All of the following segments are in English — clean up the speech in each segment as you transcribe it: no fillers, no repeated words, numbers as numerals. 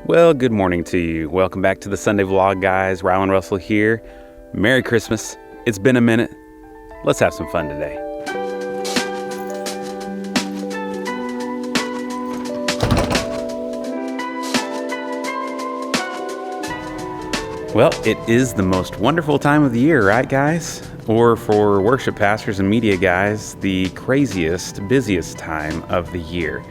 Well, good morning to you. Welcome back to the Sunday Vlog, guys. Rylan Russell here. Merry Christmas. It's been a minute. Let's have some fun today. Well, it is the most wonderful time of the year, right, guys? Or for worship pastors and media guys, the craziest, busiest time of the year.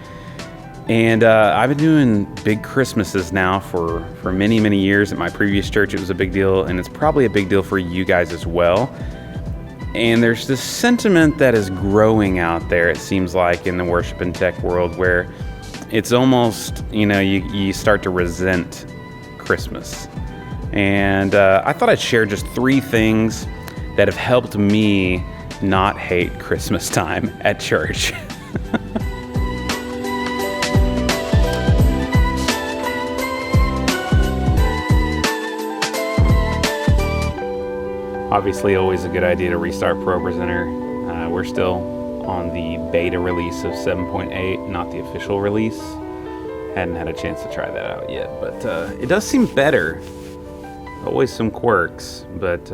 And I've been doing big Christmases now for many, many years. At my previous church, it was a big deal, and it's probably a big deal for you guys as well. And there's this sentiment that is growing out there, it seems like, in the worship and tech world, where it's almost, you start to resent Christmas. And I thought I'd share just 3 things that have helped me not hate Christmas time at church. Obviously, always a good idea to restart ProPresenter. We're still on the beta release of 7.8, not the official release. Hadn't had a chance to try that out yet, but it does seem better. Always some quirks, but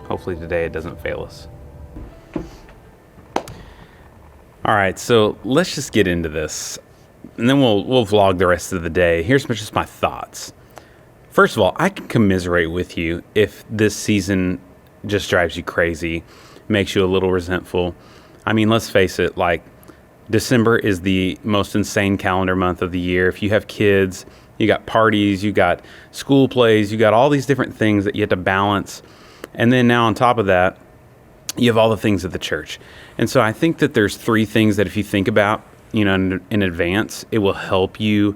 hopefully today it doesn't fail us. All right, so let's just get into this, and then we'll vlog the rest of the day. Here's just my thoughts. First of all, I can commiserate with you if this season just drives you crazy, makes you a little resentful. I mean, let's face it, like, December is the most insane calendar month of the year. If you have kids, you got parties, you got school plays, you got all these different things that you have to balance. And then now on top of that, you have all the things at the church. And so I think that there's 3 things that if you think about, in advance, it will help you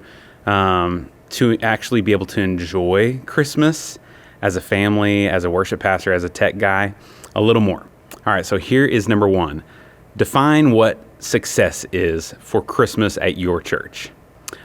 to actually be able to enjoy Christmas as a family, as a worship pastor, as a tech guy, a little more. All right, so here is number 1. Define what success is for Christmas at your church.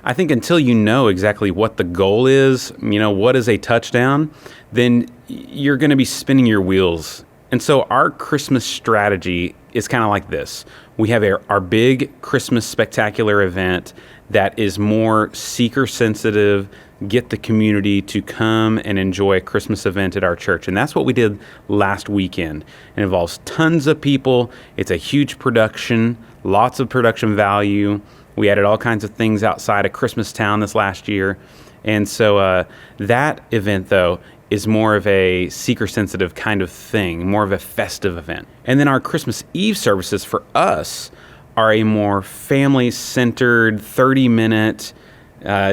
I think until you know exactly what the goal is, what is a touchdown, then you're going to be spinning your wheels. And so our Christmas strategy is kind of like this. We have our big Christmas spectacular event that is more seeker sensitive, get the community to come and enjoy a Christmas event at our church. And that's what we did last weekend. It involves tons of people. It's a huge production, lots of production value. We added all kinds of things outside of Christmas Town this last year. And so that event, though, is more of a seeker-sensitive kind of thing, more of a festive event. And then our Christmas Eve services for us are a more family-centered, 30-minute,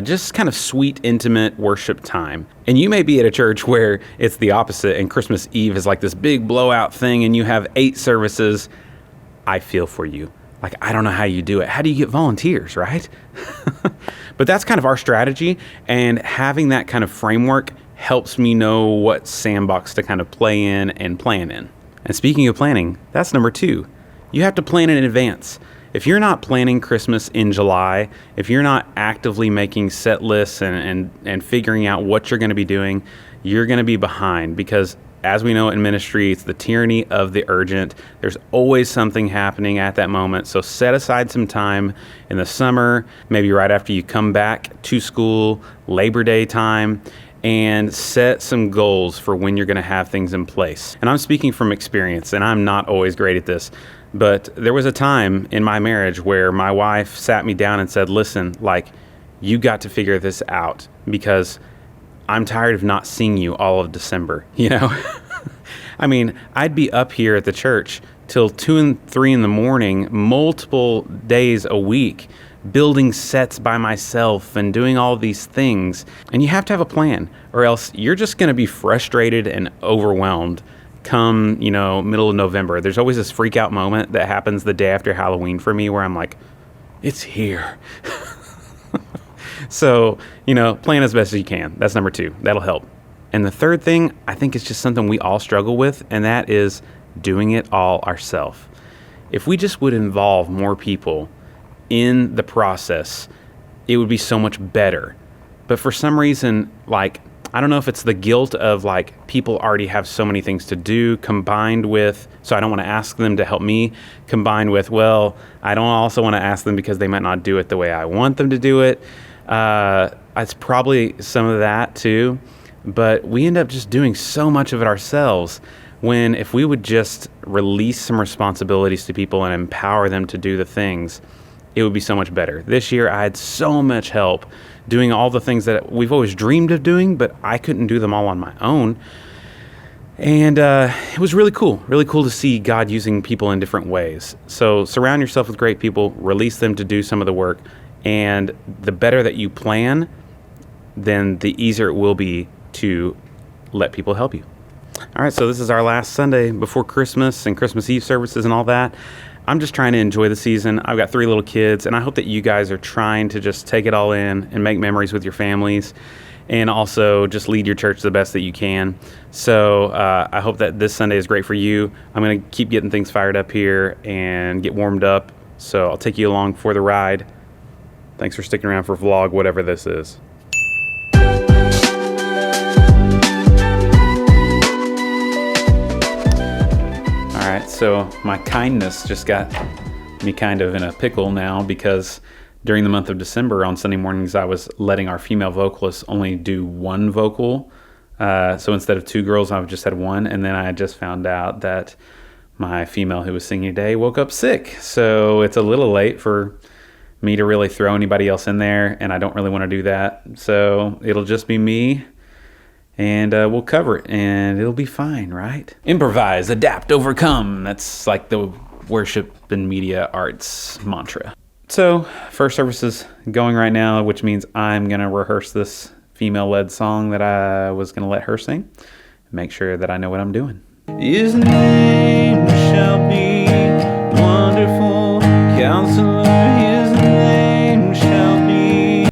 just kind of sweet, intimate worship time. And you may be at a church where it's the opposite, and Christmas Eve is like this big blowout thing, and you have 8 services. I feel for you. Like, I don't know how you do it. How do you get volunteers, right? But that's kind of our strategy, and having that kind of framework helps me know what sandbox to kind of play in and plan in. And speaking of planning, that's number 2. You have to plan in advance. If you're not planning Christmas in July, if you're not actively making set lists and figuring out what you're going to be doing, you're going to be behind, because as we know in ministry, it's the tyranny of the urgent. There's always something happening at that moment. So set aside some time in the summer, maybe right after you come back to school, Labor Day time, and set some goals for when you're going to have things in place. And I'm speaking from experience, and I'm not always great at this, but there was a time in my marriage where my wife sat me down and said, listen, you got to figure this out, because I'm tired of not seeing you all of December, I mean, I'd be up here at the church till 2 and 3 in the morning, multiple days a week, building sets by myself and doing all these things. And you have to have a plan, or else you're just going to be frustrated and overwhelmed come, middle of November. There's always this freak out moment that happens the day after Halloween for me where I'm like, it's here. So, plan as best as you can. That's number 2. That'll help. And the third thing, I think, is just something we all struggle with, and that is doing it all ourselves. If we just would involve more people in the process, it would be so much better. But for some reason, I don't know if it's the guilt of people already have so many things to do, combined with, so I don't want to ask them to help me, combined with, I don't also want to ask them because they might not do it the way I want them to do it. it's probably some of that too, but we end up just doing so much of it ourselves. When if we would just release some responsibilities to people and empower them to do the things, it would be so much better. This year I had so much help doing all the things that we've always dreamed of doing, but I couldn't do them all on my own. And it was really cool to see God using people in different ways. So surround yourself with great people, release them to do some of the work, and the better that you plan, then the easier it will be to let people help you. All right, so this is our last Sunday before Christmas and Christmas Eve services and all that. I'm just trying to enjoy the season. I've got 3 little kids, and I hope that you guys are trying to just take it all in and make memories with your families, and also just lead your church the best that you can. So I hope that this Sunday is great for you. I'm going to keep getting things fired up here and get warmed up, so I'll take you along for the ride. Thanks for sticking around for vlog, whatever this is. All right, so my kindness just got me kind of in a pickle now, because during the month of December on Sunday mornings, I was letting our female vocalists only do 1 vocal. So instead of 2 girls, I've just had 1. And then I just found out that my female who was singing today woke up sick. So it's a little late for me to really throw anybody else in there, and I don't really want to do that. So it'll just be me, and we'll cover it, and it'll be fine, right? Improvise, adapt, overcome. That's like the worship and media arts mantra. So first service is going right now, which means I'm going to rehearse this female-led song that I was going to let her sing. Make sure that I know what I'm doing. His name shall be Wonderful Counselor. His name shall be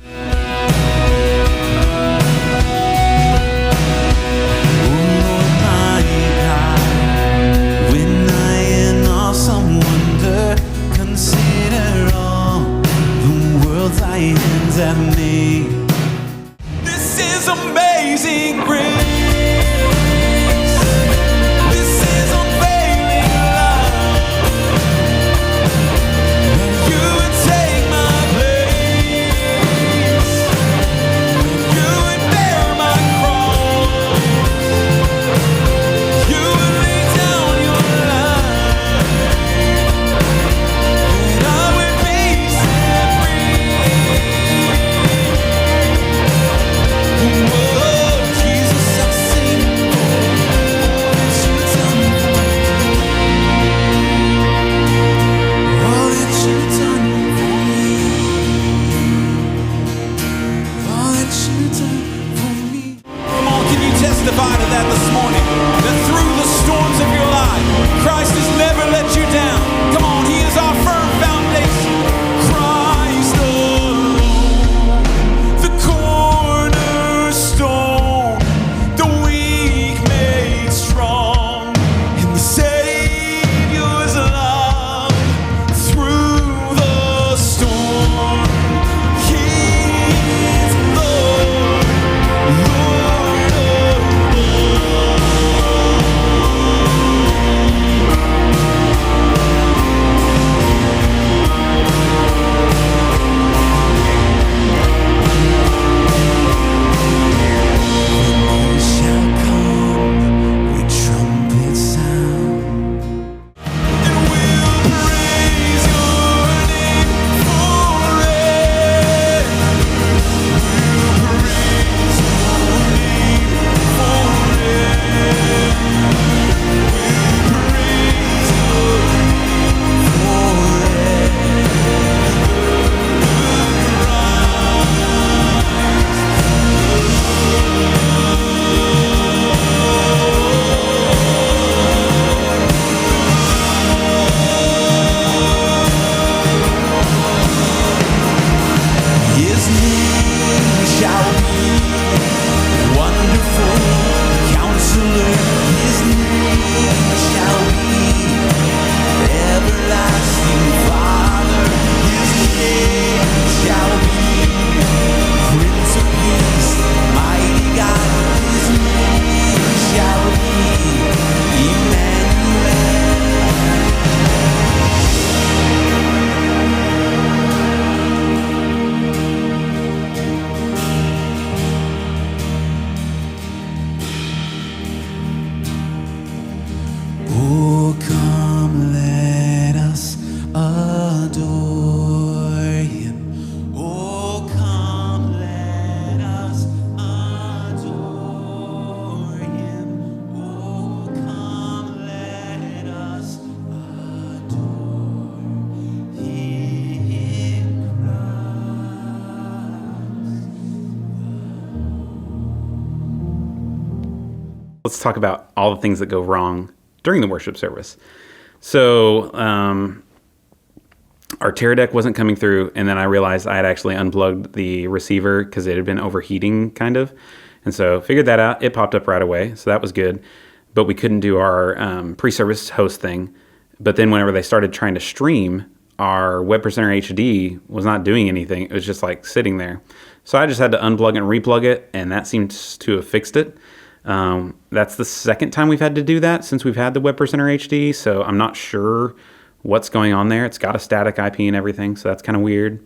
Almighty God. When I in awesome wonder consider all the world's thy hands have made. This is amazing grace. Jesus Let's talk about all the things that go wrong during the worship service. So our tear deck wasn't coming through, and then I realized I had actually unplugged the receiver because it had been overheating, kind of. And so figured that out. It popped up right away, so that was good. But we couldn't do our pre-service host thing. But then whenever they started trying to stream, our Web Presenter HD was not doing anything. It was just like sitting there. So I just had to unplug and replug it, and that seems to have fixed it. That's the second time we've had to do that since we've had the Web Presenter HD, so I'm not sure what's going on there. It's got a static IP and everything, so that's kind of weird.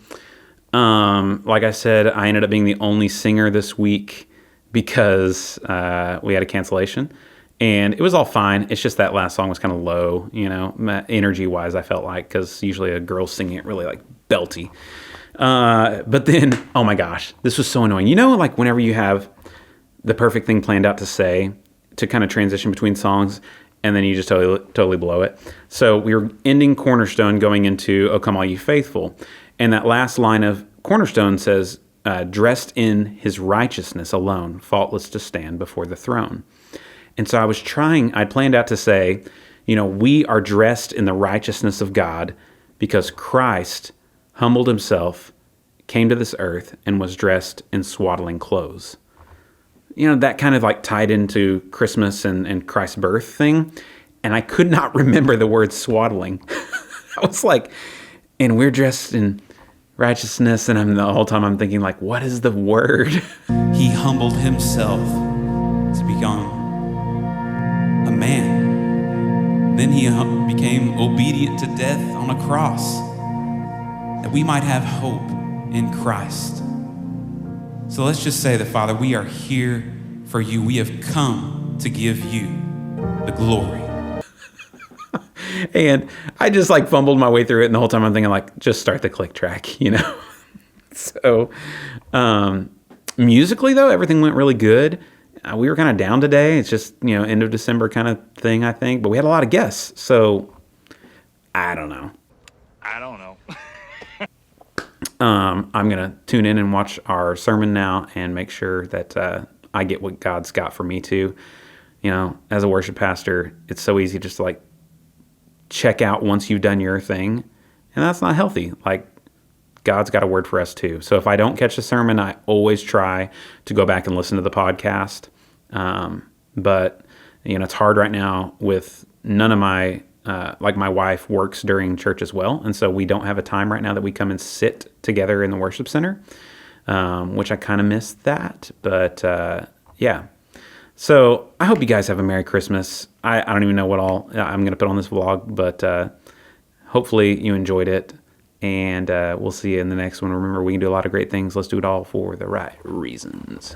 Like I said, I ended up being the only singer this week because we had a cancellation, and it was all fine. It's just that last song was kind of low, energy-wise, I felt like, because usually a girl's singing it really, like, belty. But then, oh my gosh, this was so annoying. Like whenever you have the perfect thing planned out to say to kind of transition between songs, and then you just totally blow it. So we were ending Cornerstone going into O Come All You Faithful. And that last line of Cornerstone says, dressed in his righteousness alone, faultless to stand before the throne. And so I'd planned out to say, we are dressed in the righteousness of God because Christ humbled himself, came to this earth, and was dressed in swaddling clothes. That kind of like tied into Christmas and Christ's birth thing. And I could not remember the word swaddling. I was like, and we're dressed in righteousness. And the whole time I'm thinking like, what is the word? He humbled himself to become a man. Then he became obedient to death on a cross, that we might have hope in Christ. So let's just say that, Father, we are here for you. We have come to give you the glory. And I just like fumbled my way through it. And the whole time I'm thinking like, just start the click track, So musically, though, everything went really good. We were kind of down today. It's just, end of December kind of thing, I think. But we had a lot of guests. So I don't know. I'm going to tune in and watch our sermon now and make sure that I get what God's got for me too. As a worship pastor, it's so easy just to like check out once you've done your thing. And that's not healthy. Like God's got a word for us too. So if I don't catch the sermon, I always try to go back and listen to the podcast. But it's hard right now with none of my my wife works during church as well. And so we don't have a time right now that we come and sit together in the worship center, which I kind of miss that. But yeah. So I hope you guys have a Merry Christmas. I don't even know what all I'm going to put on this vlog, but hopefully you enjoyed it. And we'll see you in the next one. Remember, we can do a lot of great things. Let's do it all for the right reasons.